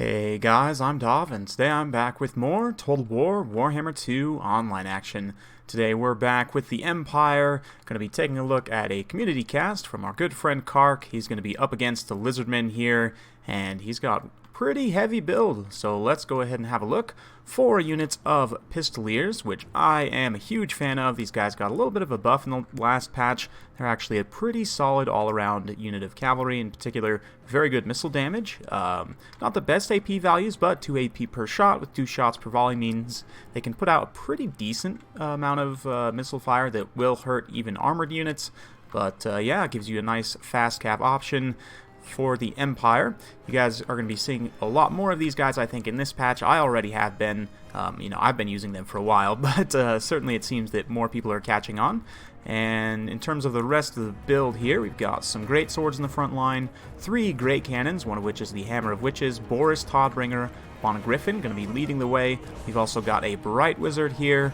Hey guys, I'm Dov, and today I'm back with more Total War Warhammer 2 online action. Today we're back with the Empire, going to be taking a look at a community cast from our good friend Kark. He's going to be up against the Lizardmen here, and he's got pretty heavy build, so let's go ahead and have a look. 4 units of Pistoliers, which I am a huge fan of. These guys got a little bit of a buff in the last patch. They're actually a pretty solid all-around unit of cavalry, in particular very good missile damage. Not the best AP values, but 2 AP per shot with 2 shots per volley means they can put out a pretty decent amount of missile fire that will hurt even armored units. But yeah, it gives you a nice fast cap option for the Empire. You guys are going to be seeing a lot more of these guys, I think, in this patch. I already have been. I've been using them for a while, but certainly it seems that more people are catching on. And in terms of the rest of the build here, we've got some great swords in the front line, 3 great cannons, one of which is the Hammer of Witches, Boris Todbringer on a Griffin, going to be leading the way. We've also got a Bright Wizard here,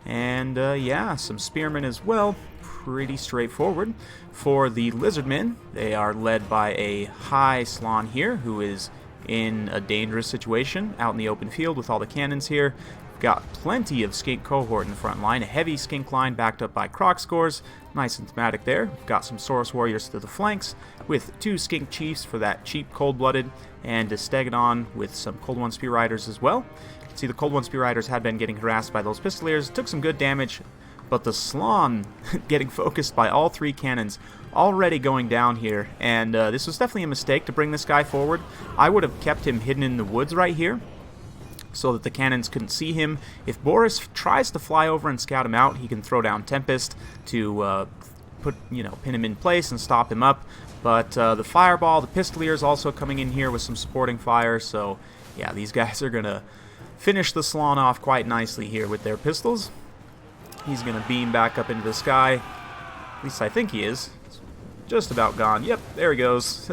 and yeah, some Spearmen as well. Pretty straightforward. For the Lizardmen, they are led by a High Slon here, who is in a dangerous situation out in the open field with all the cannons here. We've got plenty of Skink cohort in the front line, a heavy Skink line backed up by Croc scores. Nice and thematic there. We've got some Saurus warriors to the flanks with 2 Skink chiefs for that cheap cold-blooded, and a Stegadon with some Cold One Spear Riders as well. You can see the Cold One Spear Riders had been getting harassed by those Pistoliers, took some good damage, but the Slon getting focused by all 3 cannons already going down here, and this was definitely a mistake to bring this guy forward. I would have kept him hidden in the woods right here so that the cannons couldn't see him. If Boris tries to fly over and scout him out, he can throw down Tempest to pin him in place and stop him up. But the Fireball, the Pistoliers also coming in here with some supporting fire, so yeah, these guys are going to finish the Slon off quite nicely here with their pistols. He's going to beam back up into the sky. At least I think he is. He's just about gone. Yep, there he goes.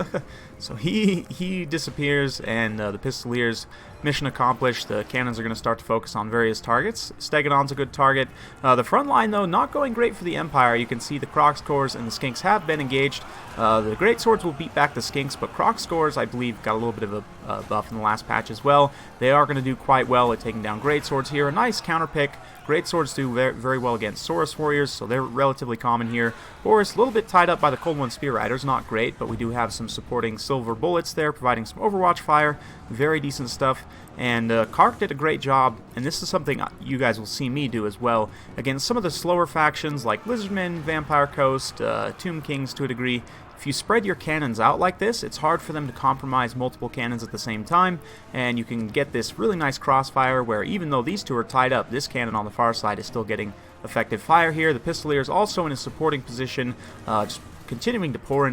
So he disappears, and the Pistoliers, mission accomplished. The cannons are going to start to focus on various targets. Stegadon's a good target. The front line, though, not going great for the Empire. You can see the Croc scores and the Skinks have been engaged. The Great Swords will beat back the Skinks, but Croc scores, I believe, got a little bit of a buff in the last patch as well. They are going to do quite well at taking down Great Swords here. A nice counter pick. Great Swords do very well against Saurus warriors, so they're relatively common here. Boris, a little bit tied up by the Cold One Spear Riders, not great, but we do have some supporting silver bullets there, providing some Overwatch fire. Very decent stuff. And Kark did a great job, and this is something you guys will see me do as well, against some of the slower factions like Lizardmen, Vampire Coast, Tomb Kings to a degree. If you spread your cannons out like this, it's hard for them to compromise multiple cannons at the same time, and you can get this really nice crossfire where even though these 2 are tied up, this cannon on the far side is still getting effective fire here. The Pistoliers also in a supporting position, just continuing to pour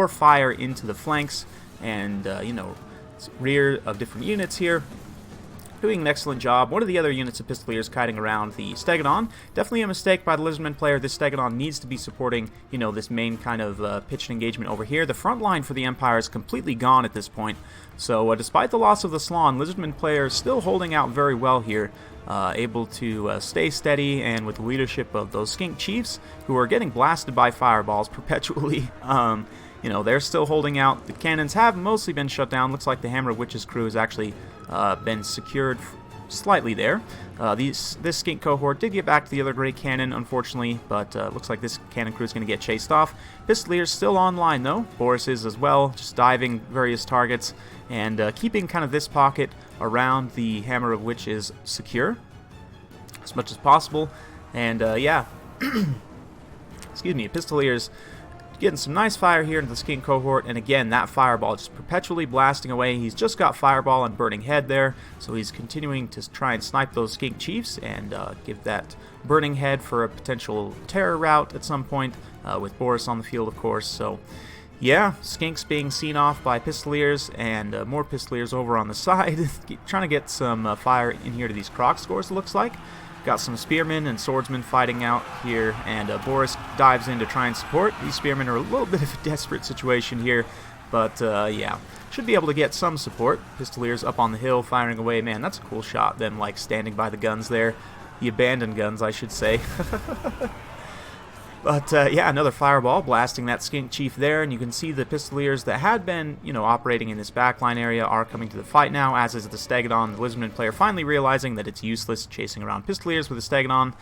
fire into the flanks and rear of different units here. Doing an excellent job. One of the other units of Pistoliers kiting around the Stegadon. Definitely a mistake by the Lizardman player. This Stegadon needs to be supporting, this main kind of pitched engagement over here. The front line for the Empire is completely gone at this point. So despite the loss of the Slon, Lizardman player is still holding out very well here. Able to stay steady, and with the leadership of those Skink Chiefs, who are getting blasted by fireballs perpetually. They're still holding out. The cannons have mostly been shut down. Looks like the Hammer of Witches crew has actually been secured slightly there. This Skink cohort did get back to the other great cannon, unfortunately, but looks like this cannon crew is going to get chased off. Pistoliers still online, though. Boris is as well, just diving various targets and keeping kind of this pocket around the Hammer of Witches secure as much as possible. And yeah, excuse me, Pistoliers getting some nice fire here into the Skink cohort, and again, that Fireball just perpetually blasting away. He's just got Fireball and Burning Head there, so he's continuing to try and snipe those Skink Chiefs and give that Burning Head for a potential terror route at some point, with Boris on the field, of course. So yeah, Skinks being seen off by Pistoliers, and more Pistoliers over on the side, trying to get some fire in here to these Croc scores, it looks like. Got some Spearmen and Swordsmen fighting out here, and Boris dives in to try and support. These Spearmen are a little bit of a desperate situation here, but yeah, should be able to get some support. Pistoliers up on the hill firing away. Man, that's a cool shot, them like standing by the guns there. The abandoned guns, I should say. But yeah, another fireball blasting that skink chief there, and you can see the pistoliers that had been, operating in this backline area are coming to the fight now, as is the Stegadon. The Lizardmen player finally realizing that it's useless chasing around pistoliers with the Stegadon.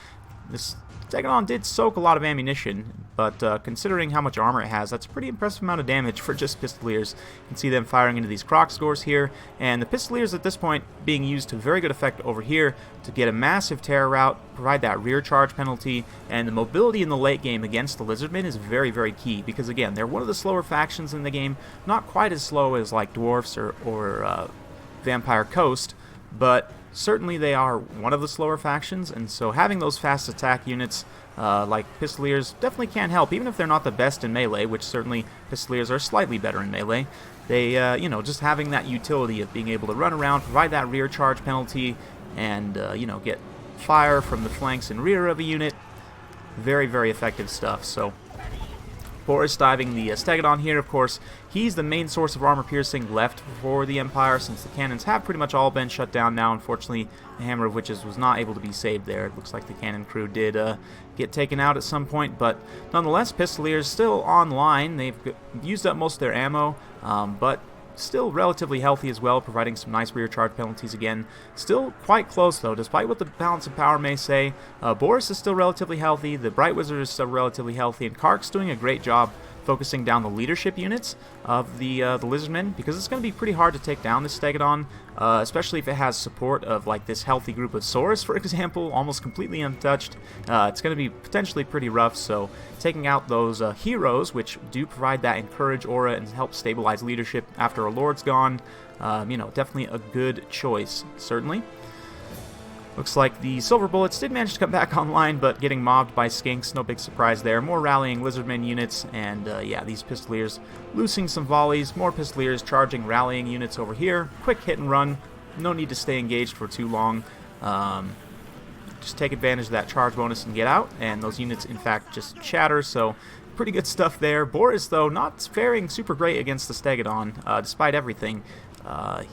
This Stegadon did soak a lot of ammunition, but considering how much armor it has, that's a pretty impressive amount of damage for just pistoliers. You can see them firing into these croc scores here, and the pistoliers at this point being used to very good effect over here to get a massive terror route, provide that rear charge penalty, and the mobility in the late game against the Lizardmen is very, very key, because again, they're one of the slower factions in the game, not quite as slow as like Dwarfs or Vampire Coast, but certainly they are one of the slower factions, and so having those fast attack units like pistoliers definitely can help, even if they're not the best in melee, which certainly pistoliers are slightly better in melee. They, just having that utility of being able to run around, provide that rear charge penalty, and, get fire from the flanks and rear of a unit. Very, very effective stuff. So Boris diving the Stegadon here, of course, he's the main source of armor piercing left for the Empire, since the cannons have pretty much all been shut down now. Unfortunately, the Hammer of Witches was not able to be saved there. It looks like the cannon crew did get taken out at some point, but nonetheless, Pistoliers still online. They've used up most of their ammo, but still relatively healthy as well, providing some nice rear charge penalties again. Still quite close though, despite what the balance of power may say. Boris is still relatively healthy, the Bright Wizard is still relatively healthy, and Kark's doing a great job focusing down the leadership units of the Lizardmen, because it's going to be pretty hard to take down this Stegadon, especially if it has support of like this healthy group of Saurus, for example, almost completely untouched. It's going to be potentially pretty rough, so taking out those heroes, which do provide that encourage aura and help stabilize leadership after a Lord's gone, definitely a good choice, certainly. Looks like the Silver Bullets did manage to come back online, but getting mobbed by Skinks, no big surprise there. More rallying Lizardmen units, and yeah, these Pistoliers loosing some volleys. More Pistoliers charging rallying units over here. Quick hit and run. No need to stay engaged for too long. Just take advantage of that charge bonus and get out, and those units, in fact, just shatter, so pretty good stuff there. Boris, though, not faring super great against the Stegadon, despite everything.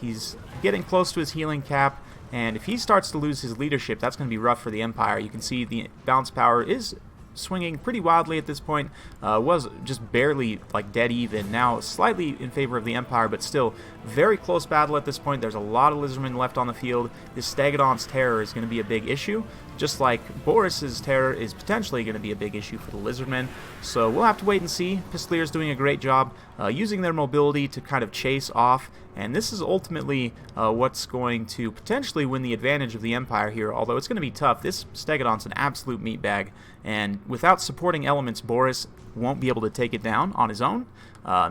He's getting close to his healing cap, and if he starts to lose his leadership, that's going to be rough for the Empire. You can see the balance power is swinging pretty wildly at this point. Was just barely like dead even. Now slightly in favor of the Empire, but still very close battle at this point. There's a lot of Lizardmen left on the field. This Stegadon's terror is going to be a big issue, just like Boris's terror is potentially going to be a big issue for the Lizardmen. So we'll have to wait and see. Pistolier's doing a great job using their mobility to kind of chase off, and this is ultimately what's going to potentially win the advantage of the Empire here, although it's going to be tough. This Stegadon's an absolute meatbag, and without supporting elements, Boris won't be able to take it down on his own.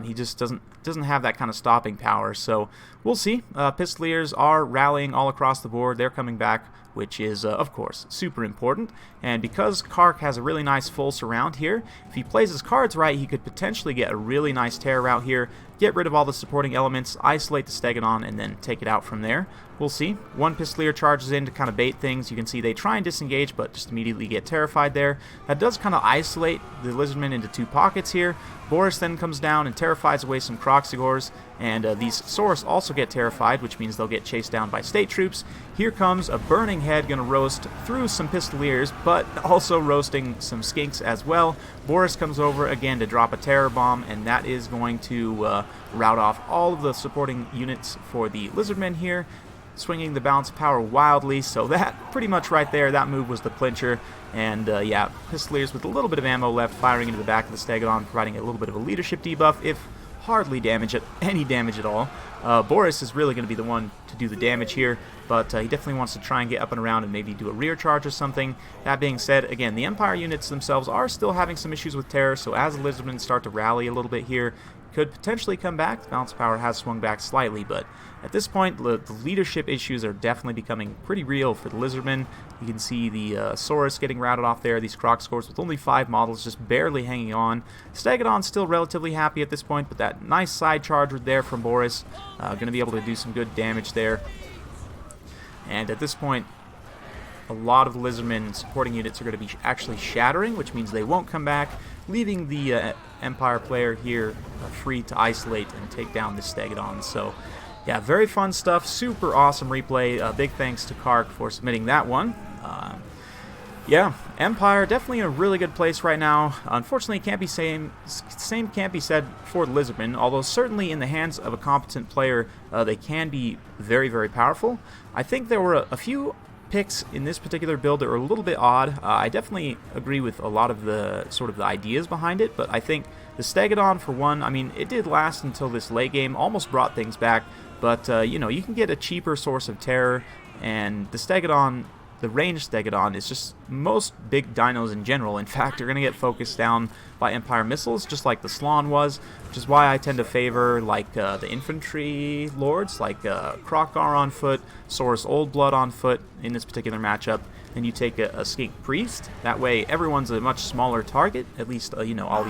He just doesn't have that kind of stopping power, so we'll see. Pistoliers are rallying all across the board. They're coming back, which is, of course, super important. And because Kark has a really nice full surround here, if he plays his cards right, he could potentially get a really nice terror route here, get rid of all the supporting elements, isolate the Stegadon, and then take it out from there. We'll see. One Pistolier charges in to kind of bait things. You can see they try and disengage, but just immediately get terrified there. That does kind of isolate the Lizardmen into two pockets here. Boris then comes down and terrifies away some Croxigors, and these Saurus also get terrified, which means they'll get chased down by state troops. Here comes a Burning Head, going to roast through some Pistoliers, but also roasting some Skinks as well. Boris comes over again to drop a Terror Bomb, and that is going to rout off all of the supporting units for the Lizardmen here, swinging the balance of power wildly. So that pretty much right there, that move was the clincher. And yeah, Pistoliers with a little bit of ammo left, firing into the back of the Stegadon, providing a little bit of a leadership debuff, if hardly any damage at all. Boris is really going to be the one to do the damage here, but he definitely wants to try and get up and around and maybe do a rear charge or something. That being said, again, the Empire units themselves are still having some issues with terror, so as the Lizardmen start to rally a little bit here, could potentially come back. The balance power has swung back slightly, but at this point, the leadership issues are definitely becoming pretty real for the Lizardmen. You can see the Saurus getting routed off there, these Croc scores with only 5 models just barely hanging on. Stegadon's still relatively happy at this point, but that nice side charge there from Boris, going to be able to do some good damage there. And at this point, a lot of the Lizardmen supporting units are going to be actually shattering, which means they won't come back, leaving the Empire player here free to isolate and take down this Stegadon. So yeah, very fun stuff, super awesome replay. Big thanks to Kark for submitting that one. Yeah, Empire definitely in a really good place right now. Unfortunately, same can't be said for the Lizardmen. Although certainly in the hands of a competent player, they can be very, very powerful. I think there were a few picks in this particular build that were a little bit odd. I definitely agree with a lot of the sort of the ideas behind it, but I think the Stegodon, for one, I mean, it did last until this late game, almost brought things back, but you know, you can get a cheaper source of terror, and the Stegodon, the ranged Stegodon, is just most big dinos in general. In fact, are going to get focused down by Empire missiles, just like the Slon was, which is why I tend to favor like the infantry lords, like Krokgar on foot, Saurus Old Blood on foot in this particular matchup. Then you take a Skink Priest. That way, everyone's a much smaller target. At least you know, all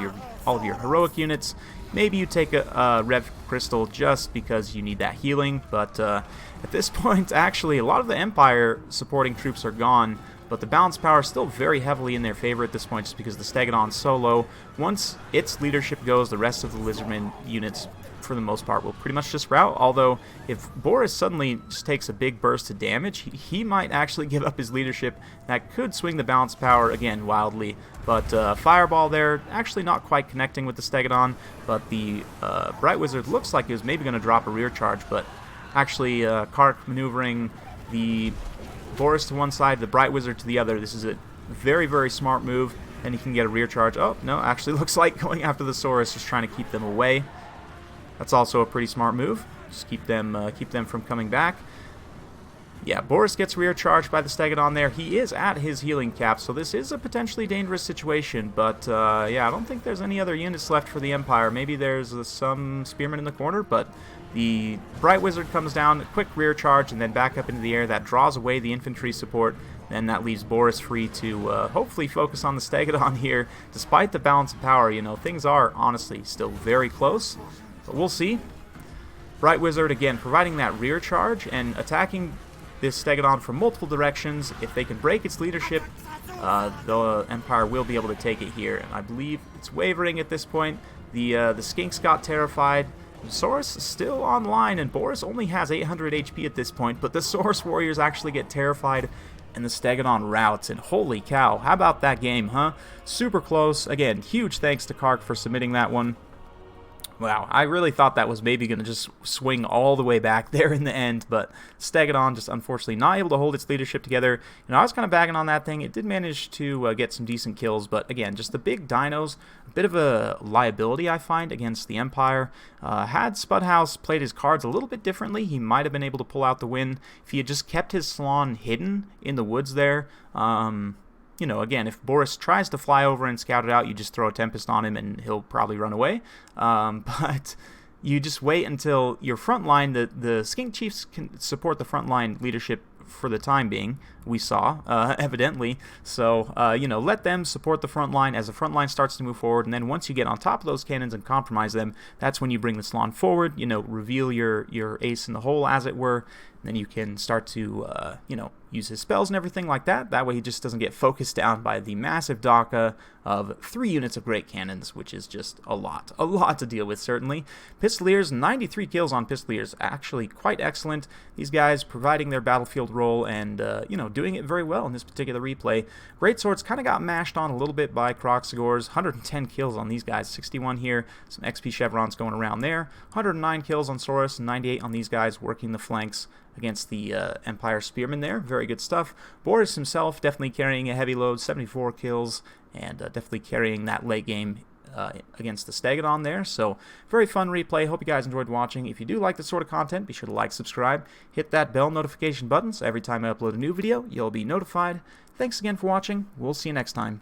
of your heroic units. Maybe you take a Rev Crystal just because you need that healing, but at this point, actually, a lot of the Empire supporting troops are gone, but the balance power is still very heavily in their favor at this point just because the Stegodon's so low. Once its leadership goes, the rest of the Lizardmen units, for the most part, will pretty much just rout, although if Boris suddenly just takes a big burst of damage, he might actually give up his leadership. That could swing the balance power, again, wildly. But Fireball there, actually not quite connecting with the Stegodon, but the Bright Wizard looks like he was maybe going to drop a rear charge, but actually Kark maneuvering the Boris to one side, the Bright Wizard to the other. This is a very, very smart move, and he can get a rear charge. Oh, no, actually looks like going after the Saurus, just trying to keep them away. That's also a pretty smart move. Just keep them from coming back. Yeah, Boris gets rear charged by the Stegodon there. He is at his healing cap, so this is a potentially dangerous situation. But yeah, I don't think there's any other units left for the Empire. Maybe there's some spearmen in the corner, but the Bright Wizard comes down, a quick rear charge, and then back up into the air. That draws away the infantry support. Then that leaves Boris free to hopefully focus on the Stegodon here. Despite the balance of power, you know, things are honestly still very close. But we'll see. Bright Wizard, again, providing that rear charge and attacking this Stegodon from multiple directions. If they can break its leadership, the Empire will be able to take it here. And I believe it's wavering at this point. The Skinks got terrified. Saurus is still online, and Boris only has 800 HP at this point, but the Saurus warriors actually get terrified, and the Stegodon routs, and holy cow, how about that game, huh? Super close. Again, huge thanks to Kark for submitting that one. Wow, I really thought that was maybe going to just swing all the way back there in the end, but Stegodon just unfortunately not able to hold its leadership together. You know, I was kind of bagging on that thing. It did manage to get some decent kills, but again, just the big dinos, a bit of a liability, I find, against the Empire. Had Spudhouse played his cards a little bit differently, he might have been able to pull out the win if he had just kept his Slon hidden in the woods there. You know, again, if Boris tries to fly over and scout it out, you just throw a Tempest on him and he'll probably run away. But you just wait until your front line, the Skink Chiefs can support the front line leadership for the time being, we saw, evidently. So, you know, let them support the front line as the front line starts to move forward, and then once you get on top of those cannons and compromise them, that's when you bring the Slon forward, you know, reveal your ace in the hole, as it were, and then you can start to, you know, use his spells and everything like that. That way he just doesn't get focused down by the massive Daka of 3 units of great cannons, which is just a lot to deal with, certainly. Pistoliers, 93 kills on Pistoliers, actually quite excellent. These guys providing their battlefield role and, you know, doing it very well in this particular replay. Greatswords kind of got mashed on a little bit by Kroxigors. 110 kills on these guys, 61 here, some XP chevrons going around there. 109 kills on Saurus and 98 on these guys working the flanks against the Empire Spearmen there. Very good stuff. Boris himself definitely carrying a heavy load, 74 kills, and definitely carrying that late game against the Stegodon there. So, very fun replay. Hope you guys enjoyed watching. If you do like this sort of content, be sure to like, subscribe, hit that bell notification button so every time I upload a new video, you'll be notified. Thanks again for watching. We'll see you next time.